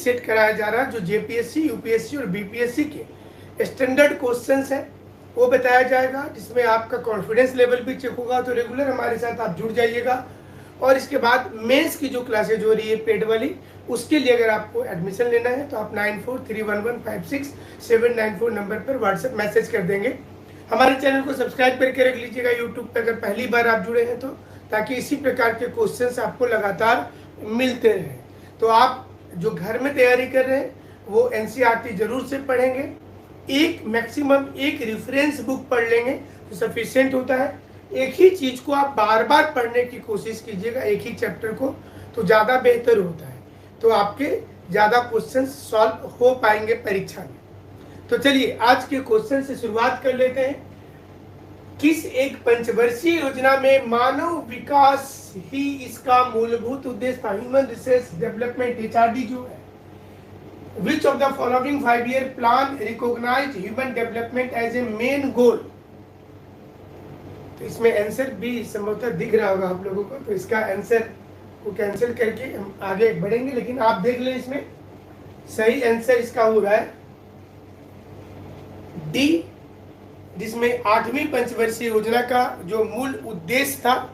Set कराया जा रहा है, जो जेपीएससी, यूपीएससी और बीपीएससी के स्टैंडर्ड क्वेश्चंस है वो बताया जाएगा, जिसमें आपका कॉन्फिडेंस लेवल भी चेक होगा। तो रेगुलर हमारे साथ आप जुड़ जाइएगा। और इसके बाद मेंस की जो क्लासेज हो रही है पेड वाली, उसके लिए अगर आपको एडमिशन लेना है तो आप 9431156794 नंबर पर व्हाट्सएप मैसेज कर देंगे। हमारे चैनल को सब्सक्राइब करके रख लीजिएगा यूट्यूब पर, अगर पहली बार आप जुड़े हैं तो, ताकि इसी प्रकार के क्वेश्चंस आपको लगातार मिलते रहें। तो आप जो घर में तैयारी कर रहे हैं वो एनसीईआरटी जरूर से पढ़ेंगे, एक मैक्सिमम एक रेफरेंस बुक पढ़ लेंगे तो सफिशिएंट होता है। एक ही चीज को आप बार बार पढ़ने की कोशिश कीजिएगा, एक ही चैप्टर को, तो ज़्यादा बेहतर होता है। तो आपके ज़्यादा क्वेश्चन सॉल्व हो पाएंगे परीक्षा में। तो चलिए आज के क्वेश्चन से शुरुआत कर लेते हैं। किस एक पंचवर्षीय योजना में मानव विकास ही इसका मूलभूत उद्देश्य था? ह्यूमन रिसोर्स डेवलपमेंट, एचआरडी जो है। Which of the following 5-year plan recognized human development as a main goal? तो इसमें आंसर भी संभवतः दिख रहा होगा आप लोगों को, तो इसका आंसर को कैंसिल करके हम आगे बढ़ेंगे, लेकिन आप देख लें इसमें सही आंसर इसका हो रहा है डी, जिसमें 8वीं पंचवर्षीय योजना का जो मूल उद्देश्य था।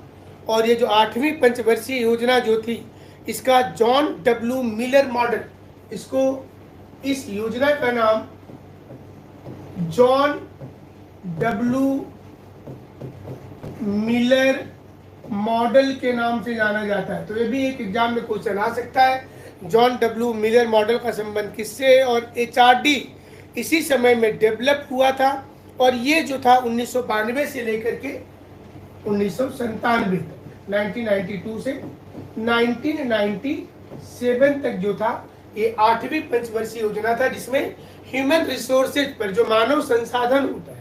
और ये जो 8वीं पंचवर्षीय योजना जो थी, इसका जॉन डब्ल्यू मिलर मॉडल, इसको इस योजना का नाम जॉन डब्ल्यू मिलर मॉडल के नाम से जाना जाता है। तो ये भी एक एग्जाम में क्वेश्चन आ सकता है, जॉन डब्ल्यू मिलर मॉडल का संबंध किससे? और एचआरडी इसी समय में डेवलप हुआ था, और ये जो था 1992 से लेकर के 1997 तक, 1992 से 1997 तक जो था, ये 8वीं पंचवर्षीय योजना था, जिसमें ह्यूमन रिसोर्सेज पर, जो मानव संसाधन होता है,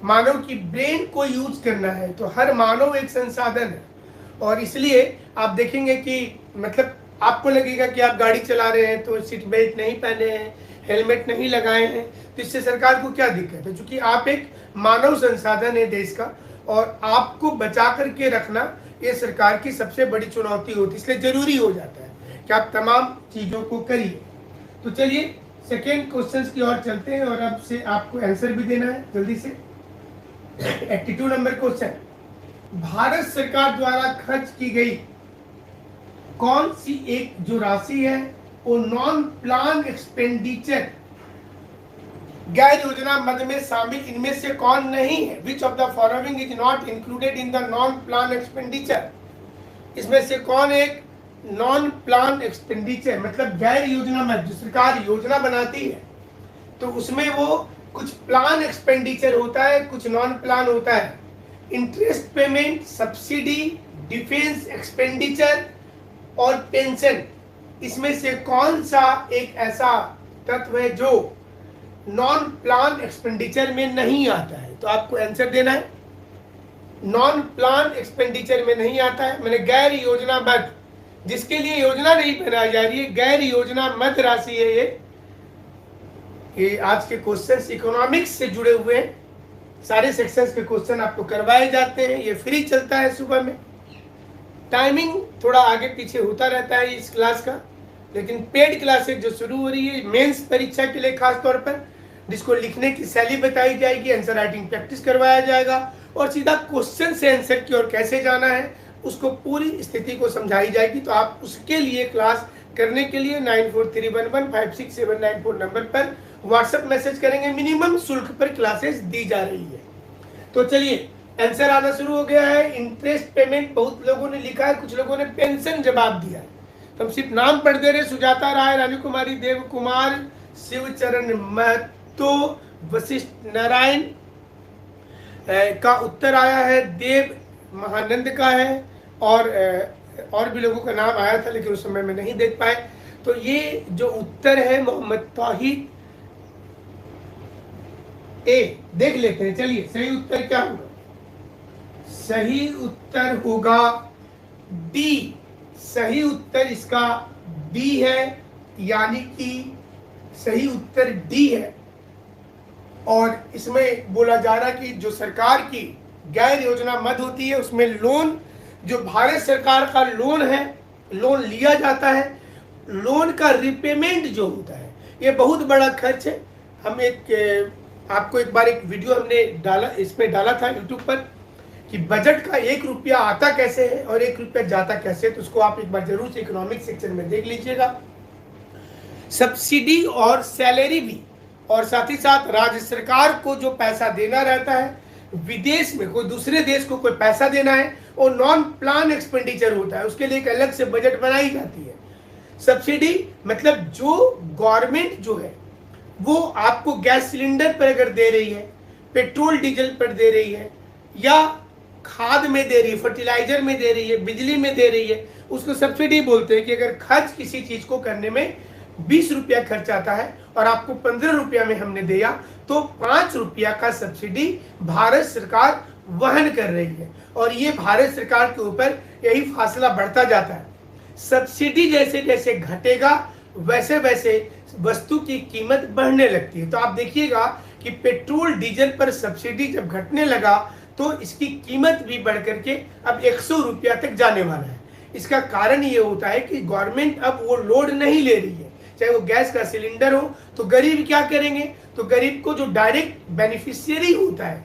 मानव की ब्रेन को यूज करना है। तो हर मानव एक संसाधन है, और इसलिए आप देखेंगे कि मतलब आपको लगेगा कि आप गाड़ी चला रहे हैं तो सीट बेल्ट नहीं पहने हैं, हेलमेट नहीं लगाए हैं, तो इससे सरकार को क्या दिक्कत है? क्योंकि आप एक मानव संसाधन है देश का, और आपको बचा करके रखना ये सरकार की सबसे बड़ी चुनौती होती है। इसलिए जरूरी हो जाता है कि आप तमाम चीजों को करिए। तो चलिए सेकेंड क्वेश्चन की ओर चलते हैं, और अब से आपको आंसर भी देना है जल्दी से। 82 नंबर क्वेश्चन, भारत सरकार द्वारा खर्च की गई कौन सी एक जो राशि है वो नॉन प्लान एक्सपेंडिचर, गैर योजना मद में शामिल इनमें से कौन नहीं है? Which of the following is not included in the non plan expenditure? इसमें से कौन एक नॉन प्लान एक्सपेंडिचर, मतलब गैर योजना मद, जो सरकार योजना बनाती है तो उसमें वो कुछ प्लान एक्सपेंडिचर होता है, कुछ नॉन प्लान होता है। Interest payment, subsidy, defence expenditure और पेंशन, इसमें से कौन सा एक ऐसा तत्व है जो नॉन प्लान एक्सपेंडिचर में नहीं आता है? तो आपको आंसर देना है। नॉन प्लान एक्सपेंडिचर में नहीं आता है, मैंने गैर योजना मद, जिसके लिए योजना नहीं बनाई जा रही है, गैर योजना मद राशि है ये आज के क्वेश्चंस इकोनॉमिक्स से जुड़े हुए हैं। सारे सेक्शंस के क्वेश्चन आपको करवाए जाते हैं, ये फ्री चलता है सुबह में। टाइमिंग थोड़ा आगे पीछे होता रहता है इस क्लास का, लेकिन पेड क्लासेज जो शुरू हो रही है मेंस परीक्षा के लिए खास तौर पर, जिसको लिखने की शैली बताई जाएगी, आंसर राइटिंग प्रैक्टिस करवाया जाएगा, और सीधा क्वेश्चन से आंसर की ओर कैसे जाना है उसको पूरी स्थिति को समझाई जाएगी। तो आप उसके लिए क्लास करने के लिए 9431156794 नंबर पर व्हाट्सएप मैसेज करेंगे। मिनिमम शुल्क पर क्लासेस दी जा रही है। तो चलिए आंसर आना शुरू हो गया है। इंटरेस्ट पेमेंट बहुत लोगों ने लिखा है, कुछ लोगों ने पेंशन जवाब दिया है, तो हम सिर्फ नाम पढ़ दे रहे। सुजाता राय, रानी कुमारी, देव कुमार, शिवचरण महतो, वशिष्ठ नारायण का उत्तर आया है, देव महानंद का है, और भी लोगों का नाम आया था लेकिन उस समय में नहीं देख पाए। तो ये जो उत्तर है मोहम्मद तौहीद ए, देख लेते हैं। चलिए सही उत्तर क्या होगा? सही उत्तर होगा डी। सही उत्तर इसका डी है, यानी कि सही उत्तर डी है। और इसमें बोला जा रहा है कि जो सरकार की गैर योजना मद होती है उसमें लोन, जो भारत सरकार का लोन है, लोन लिया जाता है, लोन का रिपेमेंट जो होता है ये बहुत बड़ा खर्च है। हम आपको एक बार एक वीडियो हमने डाला, इसमें डाला था यूट्यूब पर कि बजट का 1 रुपया आता कैसे है और 1 रुपया जाता कैसे है, तो उसको आप एक बार जरूर से इकोनॉमिक सेक्शन में देख लीजिएगा। सब्सिडी और सैलरी भी, और साथ ही साथ राज्य सरकार को जो पैसा देना रहता है, विदेश में कोई दूसरे देश को कोई पैसा देना है, वो नॉन प्लान एक्सपेंडिचर होता है, उसके लिए एक अलग से बजट बनाई जाती है। सब्सिडी मतलब जो गवर्नमेंट जो है वो आपको गैस सिलेंडर पर अगर दे रही है, पेट्रोल डीजल पर दे रही है, या खाद में दे रही है, फर्टिलाइजर में दे रही है, बिजली में दे रही है, उसको सब्सिडी बोलते हैं। कि अगर खर्च किसी चीज को करने में 20 रुपया खर्च आता है और आपको 15 रुपया में हमने दिया, तो 5 रुपया का सब्सिडी भारत सरकार वहन कर रही है। और ये भारत सरकार के ऊपर यही फासला बढ़ता जाता है। सब्सिडी जैसे जैसे घटेगा वैसे वैसे वस्तु की कीमत बढ़ने लगती है। तो आप देखिएगा कि पेट्रोल डीजल पर सब्सिडी जब घटने लगा तो इसकी कीमत भी बढ़ करके अब 100 रुपया तक जाने वाला है। इसका कारण ये होता है कि गवर्नमेंट अब वो लोड नहीं ले रही है, चाहे वो गैस का सिलेंडर हो। तो गरीब क्या करेंगे, तो गरीब को जो डायरेक्ट बेनिफिशियरी होता है,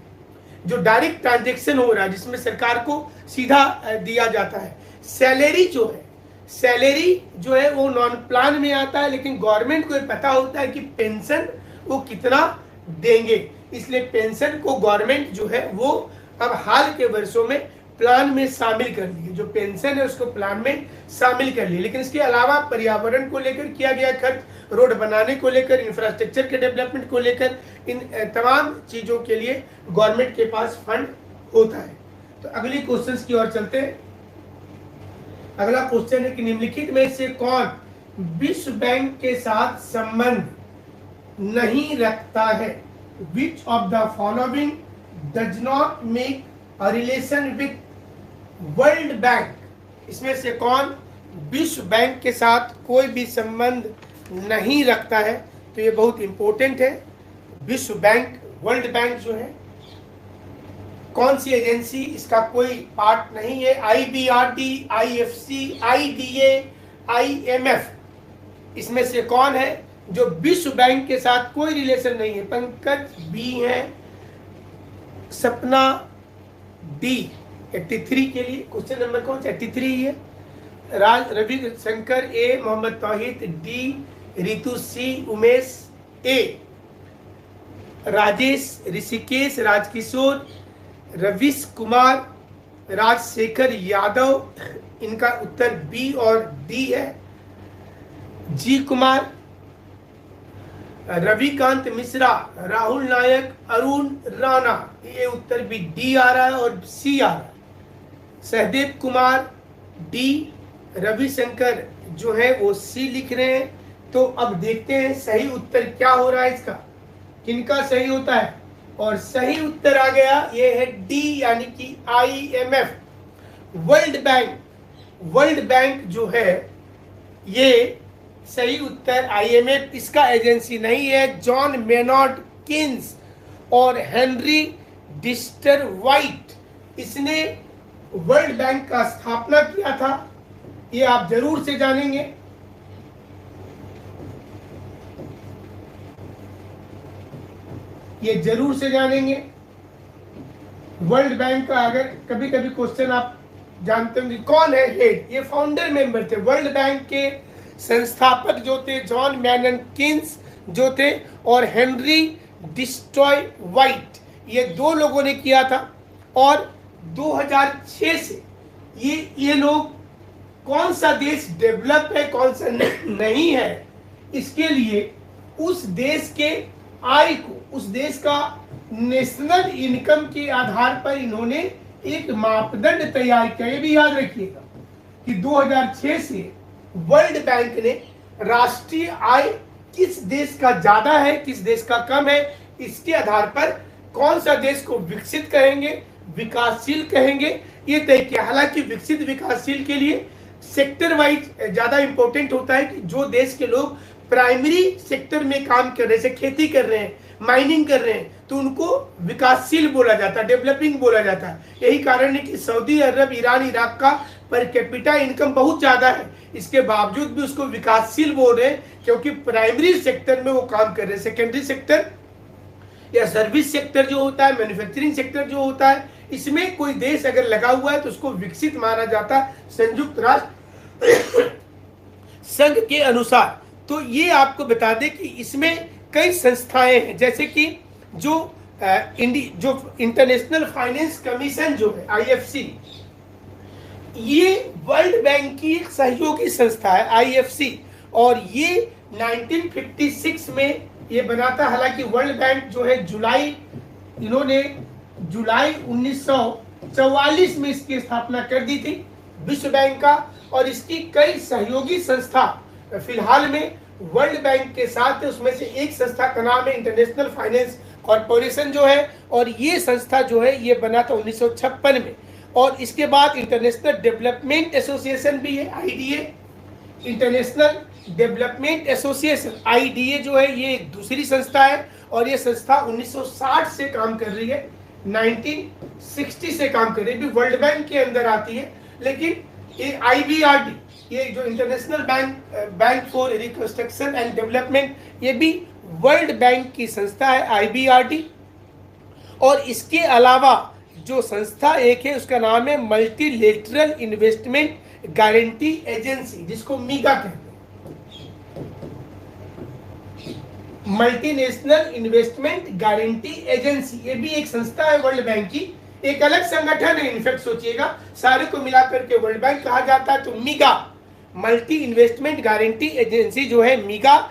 जो डायरेक्ट ट्रांजेक्शन हो रहा है, जिसमें सरकार को सीधा दिया जाता है, सैलरी जो है, सैलरी जो है वो नॉन प्लान में आता है, लेकिन गवर्नमेंट को पता होता है कि पेंशन वो कितना देंगे, इसलिए पेंशन को गवर्नमेंट जो है वो अब हाल के वर्षों में प्लान में शामिल कर लिए, जो पेंशन है उसको प्लान में शामिल कर लिए। लेकिन इसके अलावा पर्यावरण को लेकर किया गया खर्च, रोड बनाने को लेकर, इंफ्रास्ट्रक्चर के डेवलपमेंट को लेकर, इन तमाम चीजों के लिए गवर्नमेंट के पास फंड होता है। तो अगली क्वेश्चन की ओर चलते हैं। अगला क्वेश्चन है कि निम्नलिखित में से कौन विश्व बैंक के साथ संबंध नहीं रखता है? Which of the following does not make a relation with world bank? इसमें से कौन विश्व बैंक के साथ कोई भी संबंध नहीं रखता है? तो ये बहुत इंपॉर्टेंट है। विश्व बैंक, वर्ल्ड बैंक जो है, कौन सी एजेंसी, इसका कोई पार्ट नहीं है। IBRD, IFC, IDA, IMF, इसमें से कौन है जो विश्व बैंक के साथ कोई रिलेशन नहीं है? पंकज बी है, सपना डी। 83 के लिए क्वेश्चन नंबर कौन सा? 83 है। रवि शंकर ए, मोहम्मद तौहीद डी, रितु सी, उमेश ए, राजेश, ऋषिकेश, राजकिशोर, रविश कुमार, राजशेखर यादव, इनका उत्तर बी और डी है। जी कुमार, रविकांत मिश्रा, राहुल नायक, अरुण राणा, ये उत्तर भी डी आ रहा है और सी आ रहा है। सहदेव कुमार डी, रविशंकर जो है वो सी लिख रहे हैं। तो अब देखते हैं सही उत्तर क्या हो रहा है, इसका किनका सही होता है। और सही उत्तर आ गया, ये है डी, यानी कि IMF, world bank. World bank जो है ये सही उत्तर। IMF इसका एजेंसी नहीं है। जॉन मेनॉर्ड किन्स और हेनरी डिस्टर वाइट, इसने वर्ल्ड बैंक का स्थापना किया था, ये आप जरूर से जानेंगे। ये जरूर से जानेंगे। वर्ल्ड बैंक का अगर कभी कभी क्वेश्चन आप जानते होंगे कौन है हेड, ये फाउंडर मेंबर थे। वर्ल्ड बैंक के संस्थापक जो थे जॉन मैनन किन्स जो थे, और हेनरी डिस्ट्रॉय वाइट, ये दो लोगों ने किया था। और 2006 से ये लोग कौन सा देश डेवलप है कौन सा नहीं है, इसके लिए उस देश के आय को, उस देश का नेशनल इनकम के आधार पर इन्होंने एक मापदंड तैयार किया। ये भी याद रखिएगा कि 2006 से वर्ल्ड बैंक ने राष्ट्रीय आय किस देश का ज्यादा है किस देश का कम है, इसके आधार पर कौन सा देश को विकसित कहेंगे, विकासशील कहेंगे, ये तय किया। हालांकि विकसित विकासशील के लिए सेक्टर वाइज ज्यादा इंपॉर्टेंट होता है कि जो देश के लोग प्राइमरी सेक्टर में काम कर रहे हैं, जैसे खेती कर रहे हैं, माइनिंग कर रहे हैं, तो उनको विकासशील बोला जाता है, डेवलपिंग बोला जाता है। यही कारण है कि सऊदी अरब, ईरान, इराक का पर कैपिटा इनकम बहुत ज्यादा है, इसके बावजूद भी उसको विकासशील बोल रहे हैं, क्योंकि प्राइमरी सेक्टर में वो काम कर रहे हैं। सेकेंडरी सेक्टर या सर्विस सेक्टर जो होता है, मैन्युफैक्चरिंग सेक्टर जो होता है, इसमें कोई देश अगर लगा हुआ है तो उसको विकसित माना जाता है संयुक्त राष्ट्र संघ के अनुसार। तो ये आपको बता दें कि इसमें कई संस्थाएं हैं, जैसे कि जो इंटरनेशनल फाइनेंस कमीशन जो है IFC, ये वर्ल्ड बैंक की एक सहयोगी संस्था है IFC, और ये 1956 में ये बना था। हालांकि वर्ल्ड बैंक जो है इन्होंने जुलाई 1944 में इसकी स्थापना कर दी थी, विश्व बैंक का। और इसकी कई सहयोगी संस्था फिलहाल में वर्ल्ड बैंक के साथ है। उसमें से एक संस्था का नाम है इंटरनेशनल फाइनेंस कॉर्पोरेशन जो है, और ये संस्था जो है ये बना था 1956 में। और इसके बाद इंटरनेशनल डेवलपमेंट एसोसिएशन भी है, IDA, international development association IDA जो है ये एक दूसरी संस्था है, और ये संस्था 1960 से काम कर रही है, 1960 से काम कर रही है, भी वर्ल्ड बैंक के अंदर आती है। लेकिन ये IBRD, ये जो international bank for reconstruction and development, ये भी वर्ल्ड बैंक की संस्था है IBRD। और इसके अलावा जो संस्था एक है उसका नाम है मल्टीलेटरल इन्वेस्टमेंट गारंटी एजेंसी, जिसको MIGA कहते हैं, मल्टीनेशनल इन्वेस्टमेंट गारंटी एजेंसी। ये भी एक संस्था है वर्ल्ड बैंक की, एक अलग संगठन है। इनफैक्ट सोचिएगा, सारे को मिलाकर के वर्ल्ड बैंक कहा जाता है। तो MIGA, multi investment guarantee agency जो है MIGA,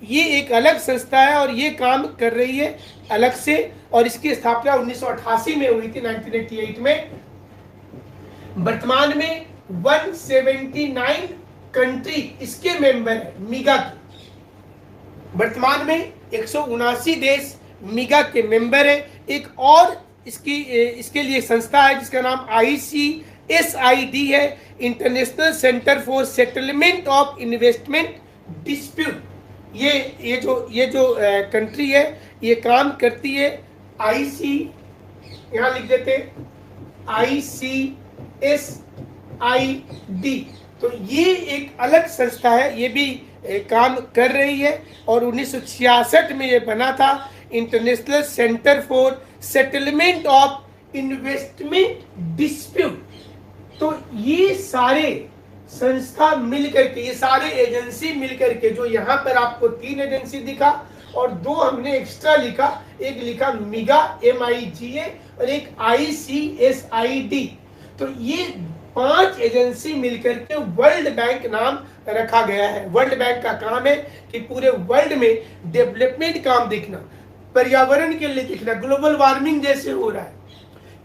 ये एक अलग संस्था है और ये काम कर रही है अलग से। और इसकी स्थापना 1988 में हुई थी, 1988 में। वर्तमान में 179 कंट्री इसके मेंबर है MIGA के। वर्तमान में 179 देश MIGA के मेंबर है। एक और इसके लिए संस्था है जिसका नाम ICSID है, international centre for settlement of investment dispute. ये जो कंट्री है ये काम करती है यहाँ लिख देते ICSID। तो ये एक अलग संस्था है, ये भी काम कर रही है। और 1966 में ये बना था, international centre for settlement of investment dispute. तो ये सारे संस्था मिलकर के, ये सारे एजेंसी मिलकर के, जो यहाँ पर आपको 3 एजेंसी दिखा और 2 हमने एक्स्ट्रा लिखा, एक लिखा MIGA MIGA और एक ICSID। तो ये 5 एजेंसी मिलकर के वर्ल्ड बैंक नाम रखा गया है। वर्ल्ड बैंक का काम है कि पूरे वर्ल्ड में डेवलपमेंट काम देखना, पर्यावरण के लिए देखना। ग्लोबल वार्मिंग जैसे हो रहा है,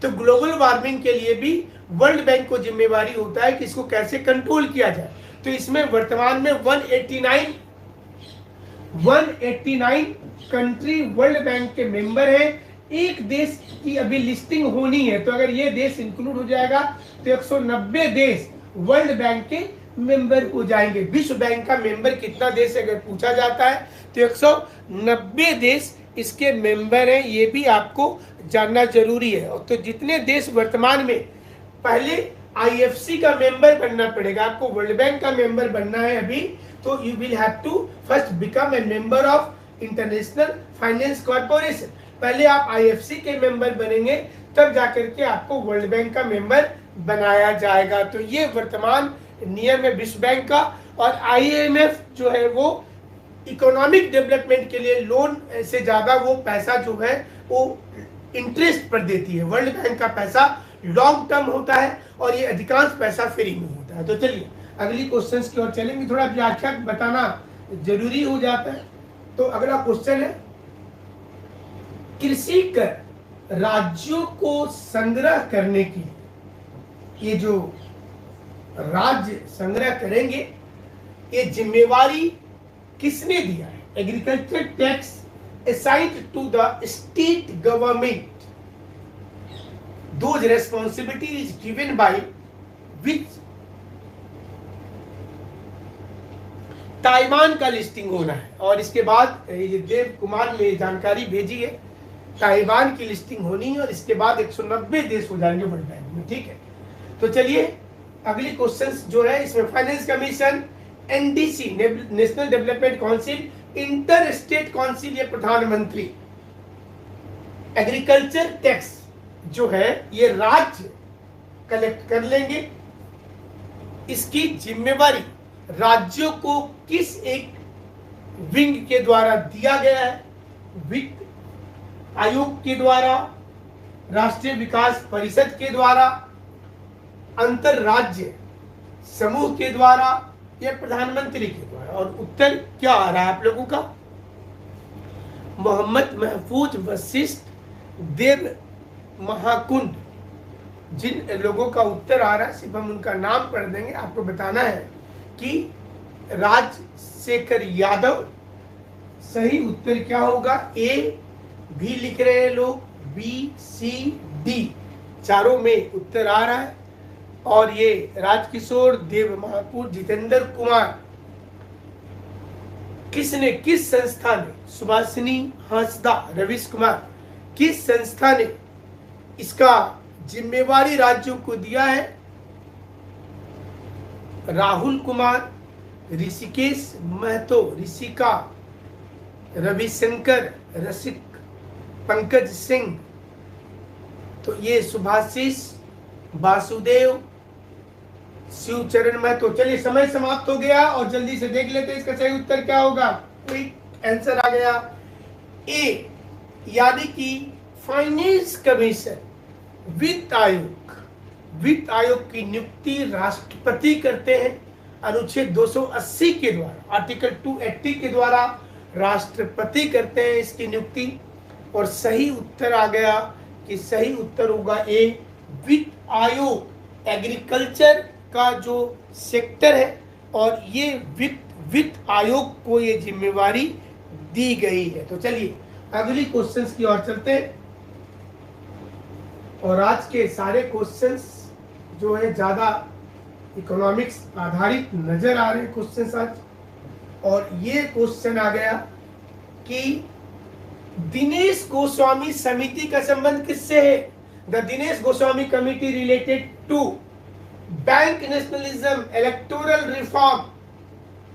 तो ग्लोबल वार्मिंग के लिए भी वर्ल्ड बैंक को जिम्मेवारी होता है कि इसको कैसे कंट्रोल किया जाए। तो इसमें वर्तमान में 189 कंट्री वर्ल्ड बैंक के मेंबर हैं। एक देश की अभी लिस्टिंग होनी है, तो अगर ये देश इंक्लूड हो जाएगा तो 190 देश वर्ल्ड बैंक के मेंबर हो जाएंगे। विश्व बैंक का मेंबर कितना देश अगर पूछा जाता है तो 190 देश इसके मेंबर हैं, ये भी आपको जानना जरूरी है। और तो जितने देश वर्तमान में, पहले IFC का मेंबर बनना पड़ेगा आपको, वर्ल्ड बैंक का मेंबर बनना है अभी, तो you will have to first become a member of international finance corporation. पहले आप IFC के मेंबर बनेंगे, तब जाकर के आपको वर्ल्ड बैंक का मेंबर बनाया जाएगा। तो ये वर्तमान नियम है विश्व बैंक का। और IMF जो है वो इकोनॉमिक डेवलपमेंट के लिए लोन से ज्यादा वो पैसा जो है वो इंटरेस्ट पर देती है। वर्ल्ड बैंक का पैसा लॉन्ग टर्म होता है और ये अधिकांश पैसा फ्री में होता है। तो चलिए अगली क्वेश्चंस की ओर चलेंगे, थोड़ा व्याख्या बताना जरूरी हो जाता है। तो अगला क्वेश्चन है, कृषि कर राज्यों को संग्रह करने की, ये जो राज्य संग्रह करेंगे ये जिम्मेवारी किसने दिया है? Agriculture tax assigned to the state government. Those responsibility is given by which? Taiwan का लिस्टिंग होना है। और इसके बाद ये देव कुमार ने जानकारी भेजी है, ताइवान की लिस्टिंग होनी है और इसके बाद 190 देश हो जाएंगे वर्ल्ड बैंक में। ठीक है, तो चलिए अगली क्वेश्चन जो है इसमें finance commission, NDC national development council, inter state council या प्रधानमंत्री। एग्रीकल्चर टैक्स जो है ये राज्य कलेक्ट कर लेंगे। इसकी जिम्मेवारी राज्यों को किस एक विंग के द्वारा दिया गया है? वित्त आयोग के द्वारा, राष्ट्रीय विकास परिषद के द्वारा, अंतरराज्य समूह के द्वारा या प्रधानमंत्री के द्वारा। और उत्तर क्या आ रहा है आप लोगों का? मोहम्मद महफूज वशिष्ठ देव महाकुंड। जिन लोगों का उत्तर आ रहा है सिर्फ हम उनका नाम पढ़ देंगे, आपको बताना है कि राजशेखर यादव। सही उत्तर क्या होगा? ए भी लिख रहे हैं लोग, बी, सी, डी, चारों में उत्तर आ रहा है। और ये राजकिशोर देव महाकुंड, जितेंद्र कुमार, किसने, किस संस्था ने, सुभाषिनी हांसदा, रवीश कुमार, किस संस्था ने इसका जिम्मेवारी राज्यों को दिया है? राहुल कुमार, ऋषिकेश महतो, ऋषिका, रविशंकर, रसिक, पंकज सिंह। तो ये सुभाषिष, वासुदेव, शिवचरण महतो। चलिए समय समाप्त हो गया और जल्दी से देख लेते हैं इसका सही उत्तर क्या होगा। क्विक आंसर आ गया ए, यानी कि फाइनेंस कमीशन, वित्त आयोग। वित्त आयोग की नियुक्ति राष्ट्रपति करते हैं अनुच्छेद 280 के द्वारा, आर्टिकल 280 के द्वारा राष्ट्रपति करते हैं इसकी नियुक्ति। और सही उत्तर आ गया कि सही उत्तर होगा ए, वित्त आयोग एग्रीकल्चर का जो सेक्टर है और ये वित्त आयोग को ये जिम्मेवारी दी गई है। तो चलिए अगली क्वेश्चंस की ओर चलते हैं। और आज के सारे क्वेश्चंस जो है ज्यादा इकोनॉमिक्स आधारित नजर आ रहे हैं क्वेश्चंस आज। और ये क्वेश्चन आ गया कि दिनेश गोस्वामी समिति का संबंध किससे है? The Dinesh Goswami committee related to bank nationalism, electoral reform,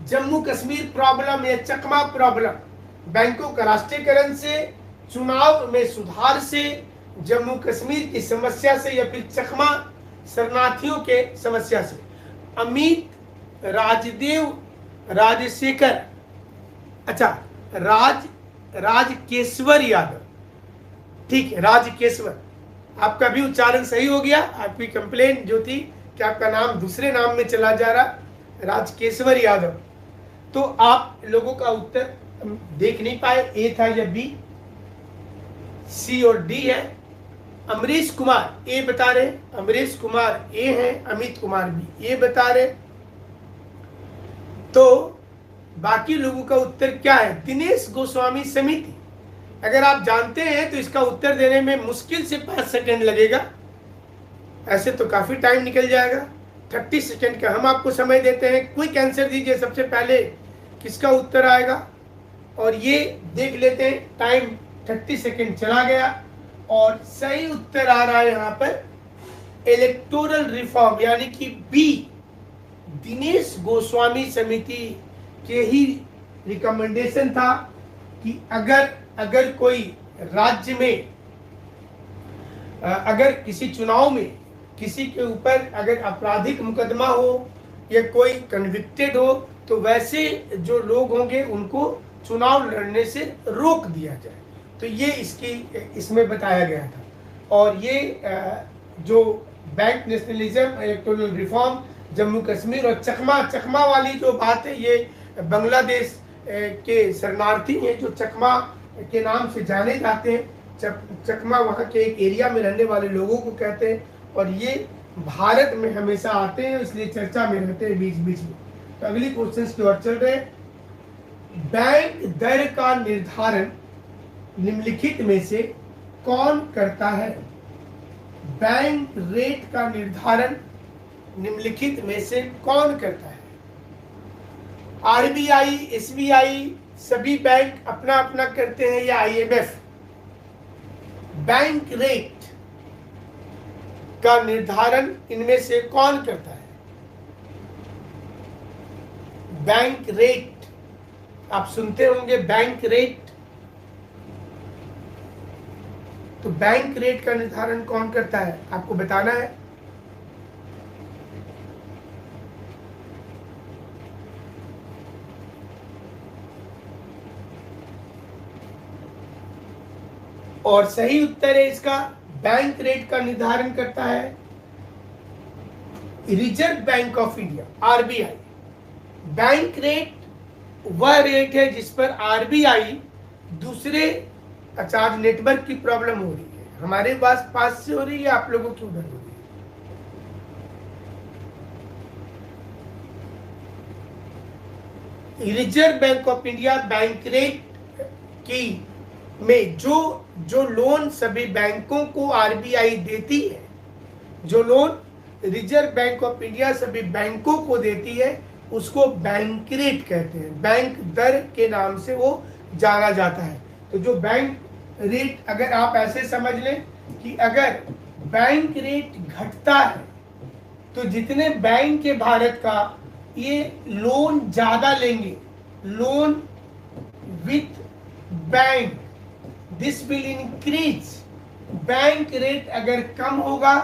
Jammu Kashmir problem या चकमा प्रॉब्लम। बैंकों का राष्ट्रीयकरण से, चुनाव में सुधार से, जम्मू कश्मीर की समस्या से या फिर चकमा शरणार्थियों के समस्या से। अमित राजदेव राजशेखर, अच्छा राजकेश्वर यादव, ठीक है, राजकेश्वर, आपका भी उच्चारण सही हो गया। आपकी कंप्लेंट जो थी कि आपका नाम दूसरे नाम में चला जा रहा, राजकेश्वर यादव। तो आप लोगों का उत्तर देख नहीं पाए, ए था या बी, सी और डी है। अमरीश कुमार ए बता रहे, अमरीश कुमार ए है, अमित कुमार भी ए बता रहे। तो बाकी लोगों का उत्तर क्या है? दिनेश गोस्वामी समिति। अगर आप जानते हैं तो इसका उत्तर देने में मुश्किल से 5 सेकंड लगेगा, ऐसे तो काफी टाइम निकल जाएगा। 30 सेकंड का हम आपको समय देते हैं, क्विक आंसर दीजिए सबसे पहले किसका उत्तर आएगा। और ये देख लेते हैं, टाइम 30 सेकंड चला गया और सही उत्तर आ रहा है यहाँ पर इलेक्टोरल रिफॉर्म, यानी कि बी, दिनेश गोस्वामी समिति के ही रिकमेंडेशन था कि अगर कोई राज्य में अगर किसी चुनाव में किसी के ऊपर अगर आपराधिक मुकदमा हो या कोई कन्विक्टेड हो तो वैसे जो लोग होंगे उनको चुनाव लड़ने से रोक दिया जाए। तो ये इसमें बताया गया था। और ये जो bank nationalism, electoral reform, Jammu Kashmir और चकमा वाली जो बात है, ये बांग्लादेश के शरणार्थी हैं जो चकमा के नाम से जाने जाते हैं। चकमा वहाँ के एक एरिया में रहने वाले लोगों को कहते हैं और ये भारत में हमेशा आते हैं, इसलिए चर्चा में रहते हैं बीच बीच में। तो अगली क्वेश्चन की ओर चल रहे हैं। बैंक दर का निर्धारण निम्नलिखित में से कौन करता है? बैंक रेट का निर्धारण निम्नलिखित में से कौन करता है? आरबीआई, एसबीआई, सभी बैंक अपना अपना करते हैं या आईएमएफ? बैंक रेट का निर्धारण इनमें से कौन करता है? बैंक रेट, आप सुनते होंगे बैंक रेट। तो बैंक रेट का निर्धारण कौन करता है, आपको बताना है। और सही उत्तर है इसका, बैंक रेट का निर्धारण करता है reserve bank of India, RBI. Bank rate वह रेट है जिस पर आरबीआई दूसरे, अच्छा आज नेटवर्क की प्रॉब्लम हो रही है, हमारे पास से हो रही है, आप लोगों की उधर हो रही है। Reserve bank of India bank rate की में जो लोन सभी बैंकों को आरबीआई देती है, जो loan reserve bank of India सभी बैंकों को देती है, उसको बैंक रेट कहते हैं। बैंक दर के नाम से वो जाना जाता है। तो जो बैंक रेट, अगर आप ऐसे समझ लें कि अगर बैंक रेट घटता है तो जितने बैंक के भारत का ये लोन ज्यादा लेंगे, loan with bank, this will increase. Bank rate अगर कम होगा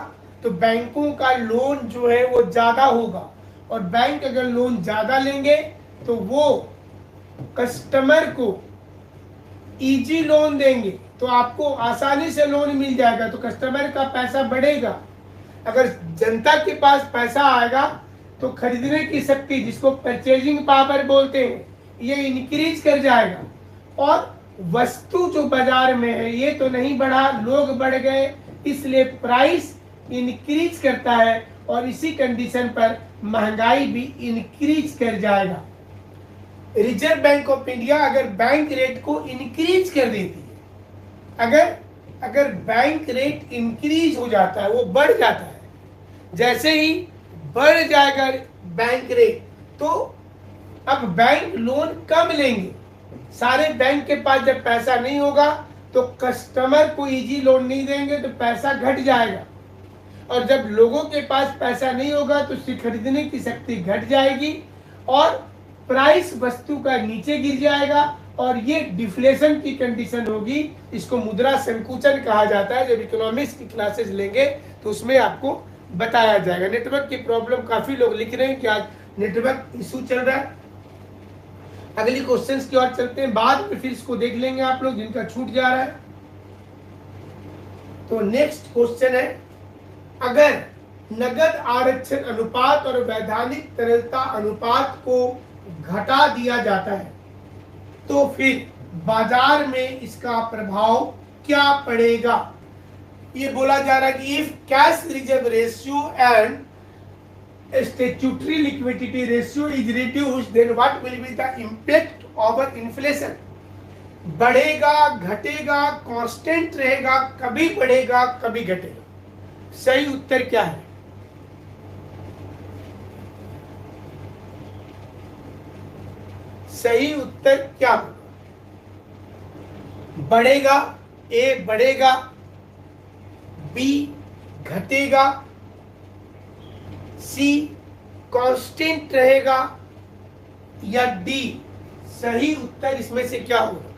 तो बैंकों का लोन जो है वो ज्यादा होगा, और बैंक अगर लोन ज्यादा लेंगे तो वो कस्टमर को इजी लोन देंगे, तो आपको आसानी से लोन मिल जाएगा, तो कस्टमर का पैसा बढ़ेगा। अगर जनता के पास पैसा आएगा तो खरीदने की शक्ति, जिसको परचेजिंग पावर बोलते हैं, ये इंक्रीज कर जाएगा। और वस्तु जो बाजार में है ये तो नहीं बढ़ा, लोग बढ़ गए, इसलिए प्राइस इंक्रीज करता है, और इसी कंडीशन पर महंगाई भी इंक्रीज कर जाएगा। रिजर्व बैंक ऑफ इंडिया अगर बैंक रेट को इंक्रीज कर देती है, अगर बैंक रेट इंक्रीज हो जाता है, वो बढ़ जाता है, जैसे ही बढ़ जाएगा बैंक रेट तो अब बैंक लोन कम लेंगे। सारे बैंक के पास जब पैसा नहीं होगा तो कस्टमर को इजी लोन नहीं देंगे, तो पैसा घट जाएगा, और जब लोगों के पास पैसा नहीं होगा तो उसकी खरीदने की शक्ति घट जाएगी, और प्राइस वस्तु का नीचे गिर जाएगा, और ये डिफ्लेशन की कंडीशन होगी। इसको मुद्रा संकुचन कहा जाता है। जब इकोनॉमिक्स की क्लासेस लेंगे तो उसमें आपको बताया जाएगा। नेटवर्क की प्रॉब्लम, काफी लोग लिख रहे हैं कि आज नेटवर्क इशू चल रहा है। अगली क्वेश्चंस की ओर चलते हैं, बाद में फिर इसको देख लेंगे आप लोग जिनका छूट जा रहा है। तो नेक्स्ट क्वेश्चन है, अगर नगद आरक्षण अनुपात और वैधानिक तरलता अनुपात को घटा दिया जाता है तो फिर बाजार में इसका प्रभाव क्या पड़ेगा। ये बोला जा रहा है कि if cash reserve ratio and statutory liquidity ratio is reduced, then what will be the impact over inflation? बढ़ेगा, घटेगा, कांस्टेंट रहेगा, कभी बढ़ेगा कभी घटेगा। सही उत्तर क्या है? सही उत्तर क्या होगा? बढ़ेगा, ए बढ़ेगा, बी घटेगा, सी कांस्टेंट रहेगा, या डी। सही उत्तर इसमें से क्या होगा?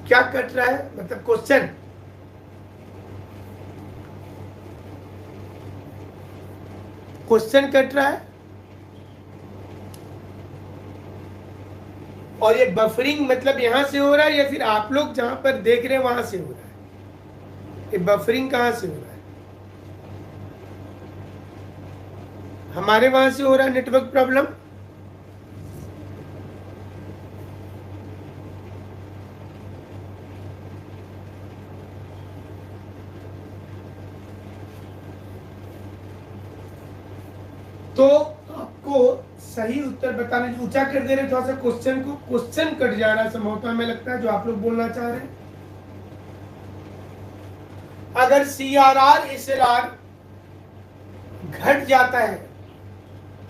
क्या कट रहा है, मतलब क्वेश्चन कट रहा है, और ये बफरिंग मतलब यहां से हो रहा है या फिर आप लोग जहां पर देख रहे हैं वहां से हो रहा है? ये बफरिंग कहां से हो रहा है? हमारे वहां से हो रहा है नेटवर्क प्रॉब्लम। तो आपको सही उत्तर बताने, ऊंचा कर दे रहे थोड़ा सा क्वेश्चन को, क्वेश्चन कट जा रहा है संभवतः, हमें लगता है जो आप लोग बोलना चाह रहे हैं। अगर CRR SLR घट जाता है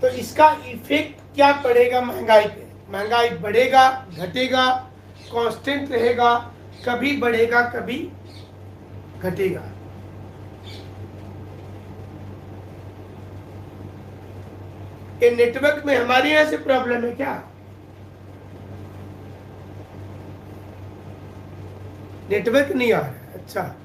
तो इसका इफेक्ट क्या पड़ेगा महंगाई पे? महंगाई बढ़ेगा, घटेगा, कांस्टेंट रहेगा, कभी बढ़ेगा कभी घटेगा। ये नेटवर्क में हमारे यहाँ से प्रॉब्लम है क्या? नेटवर्क नहीं आ रहा है, अच्छा।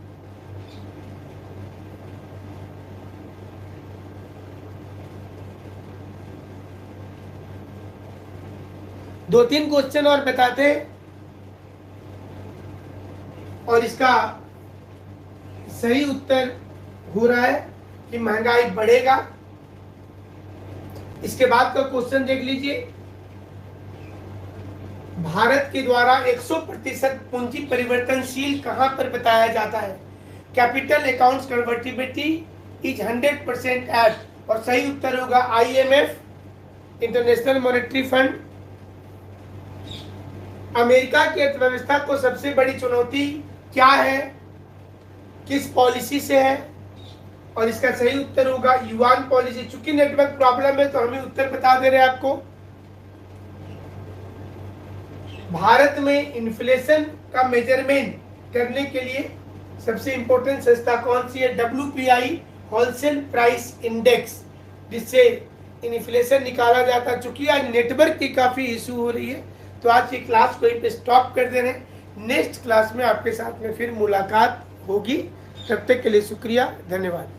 दो तीन क्वेश्चन और बताते हैं और इसका सही उत्तर हो रहा है कि महंगाई बढ़ेगा। इसके बाद का क्वेश्चन देख लीजिए। भारत के द्वारा 100% पूंजी परिवर्तनशील कहां पर बताया जाता है? Capital accounts convertibility is 100% at, और सही उत्तर होगा IMF, international monetary fund. America की अर्थव्यवस्था को सबसे बड़ी चुनौती क्या है, किस पॉलिसी से है? और इसका सही उत्तर होगा युआन पॉलिसी। चूंकि नेटवर्क प्रॉब्लम है तो हमें उत्तर बता दे रहे हैं आपको। भारत में इन्फ्लेशन का मेजरमेंट करने के लिए सबसे इंपॉर्टेंट संस्था कौन सी है? WPI, होलसेल प्राइस इंडेक्स, जिससे इन्फ्लेशन निकाला जाता है। चूंकि आज नेटवर्क की काफी इशू हो रही है तो आज की क्लास को यहीं पे स्टॉप कर दे रहे हैं। नेक्स्ट क्लास में आपके साथ में फिर मुलाकात होगी। तब तक के लिए शुक्रिया, धन्यवाद।